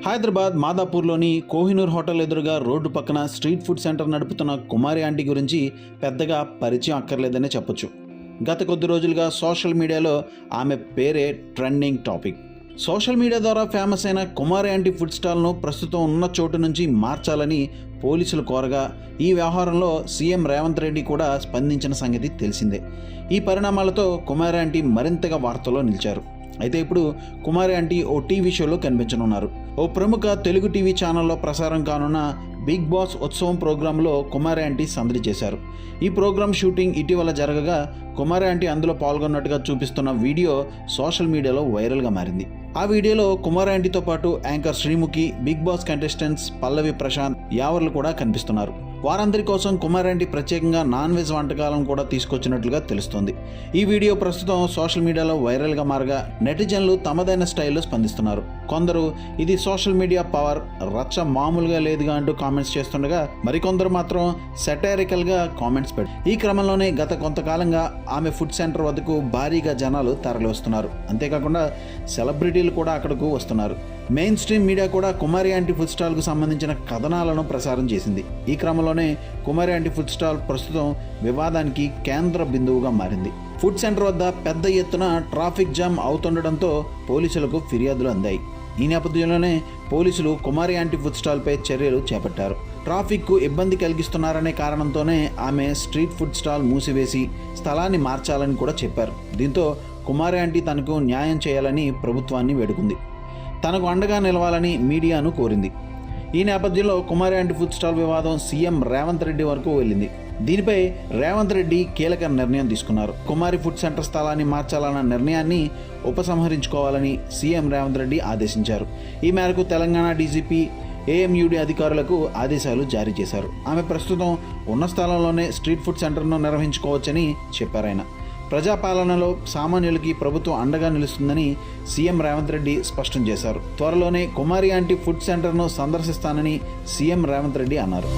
Hyderabad మాదాపూర్లోని Kohinoor hotel ఎదురుగా road పక్కన street food centre నడుపుతున్న కుమారి ఆంటీ గురించి పెద్దగా పరిచయం అక్కర్లేదనే చెప్పొచ్చు. గత కొద్ది రోజులుగా సోషల్ మీడియాలో ఆమె పేరే ట్రెండింగ్ టాపిక్. సోషల్ మీడియా ద్వారా ఫేమస్ అయిన కుమారి ఆంటీ ఫుడ్ స్టాల్ను ప్రస్తుతం ఉన్న చోటు నుంచి మార్చాలని పోలీసులు కోరగా ఈ వ్యవహారంలో సీఎం రేవంత్ రెడ్డి కూడా స్పందించిన సంగతి తెలిసిందే. ఈ పరిణామాలతో కుమారి ఆంటీ మరింతగా వార్తల్లో నిలిచారు. అయితే ఇప్పుడు కుమారి ఆంటీ ఓ టీవీ షోలో కనిపించనున్నారు. ఓ ప్రముఖ తెలుగు టీవీ ఛానల్లో ప్రసారం కానున్న బిగ్ బాస్ ఉత్సవం ప్రోగ్రాంలో కుమారి ఆంటీ సందడి చేశారు. ఈ ప్రోగ్రాం షూటింగ్ ఇటీవల జరగగా కుమారి ఆంటీ అందులో పాల్గొన్నట్టుగా చూపిస్తున్న వీడియో సోషల్ మీడియాలో వైరల్గా మారింది. ఆ వీడియోలో కుమారి ఆంటీతో పాటు anchor Sreemukhi, Big Boss contestants Pallavi, Prashanth, యావర్లు కూడా కనిపిస్తున్నారు. వారందరి కోసం కుమారి ఆంటీ ప్రత్యేకంగా నాన్ వెజ్ వంటకాలను కూడా తీసుకొచ్చినట్లుగా తెలుస్తోంది. ఈ వీడియో ప్రస్తుతం సోషల్ మీడియాలో వైరల్గా మారగా నెటిజన్లు తమదైన స్టైల్లో స్పందిస్తున్నారు. కొందరు ఇది సోషల్ మీడియా పవర్, రచ్చ మామూలుగా లేదుగా అంటూ కామెంట్స్ చేస్తుండగా మరికొందరు మాత్రం సెటైరికల్గా కామెంట్స్ పెట్టారు. ఈ క్రమంలోనే గత కొంతకాలంగా ఆమె ఫుడ్ సెంటర్ వద్దకు భారీగా జనాలు తరలి వస్తున్నారు. అంతేకాకుండా సెలబ్రిటీలు కూడా అక్కడకు వస్తున్నారు. మెయిన్ స్ట్రీమ్ మీడియా కూడా కుమారి ఆంటీ ఫుడ్ స్టాల్కు సంబంధించిన కథనాలను ప్రసారం చేసింది. ఈ క్రమంలోనే కుమారి ఆంటీ ఫుడ్ స్టాల్ ప్రస్తుతం వివాదానికి కేంద్ర బిందువుగా మారింది. ఫుడ్ సెంటర్ వద్ద పెద్ద ఎత్తున ట్రాఫిక్ జామ్ అవుతుండడంతో పోలీసులకు ఫిర్యాదులు అందాయి. ఈ నేపథ్యంలోనే పోలీసులు కుమారి ఆంటీ ఫుడ్ స్టాల్పై చర్యలు చేపట్టారు. ట్రాఫిక్కు ఇబ్బంది కలిగిస్తున్నారనే కారణంతోనే ఆమె స్ట్రీట్ ఫుడ్ స్టాల్ మూసివేసి స్థలాన్ని మార్చాలని కూడా చెప్పారు. దీంతో కుమారి ఆంటీ తనకు న్యాయం చేయాలని ప్రభుత్వాన్ని వేడుకుంది. తనకు అండగా నిలవాలని మీడియాను కోరింది. ఈ నేపథ్యంలో కుమారి ఆంటీ ఫుడ్ స్టాల్ వివాదం సీఎం రేవంత్ రెడ్డి వరకు వెళ్ళింది. దీనిపై రేవంత్ రెడ్డి కీలక నిర్ణయం తీసుకున్నారు. కుమారి ఫుడ్ సెంటర్ స్థలాన్ని మార్చాలన్న నిర్ణయాన్ని ఉపసంహరించుకోవాలని సీఎం రేవంత్ రెడ్డి ఆదేశించారు. ఈ మేరకు తెలంగాణ డీజీపీ ఏఎంయూడీ అధికారులకు ఆదేశాలు జారీ చేశారు. ఆమె ప్రస్తుతం ఉన్న స్థలంలోనే స్ట్రీట్ ఫుడ్ సెంటర్ను నిర్వహించుకోవచ్చని చెప్పారాయన. ప్రజాపాలనలో సామాన్యులకి ప్రభుత్వం అండగా నిలుస్తుందని సీఎం రేవంత్ రెడ్డి స్పష్టం చేశారు. త్వరలోనే కుమారి ఆంటీ ఫుడ్ సెంటర్ను సందర్శిస్తానని సీఎం రేవంత్ రెడ్డి అన్నారు.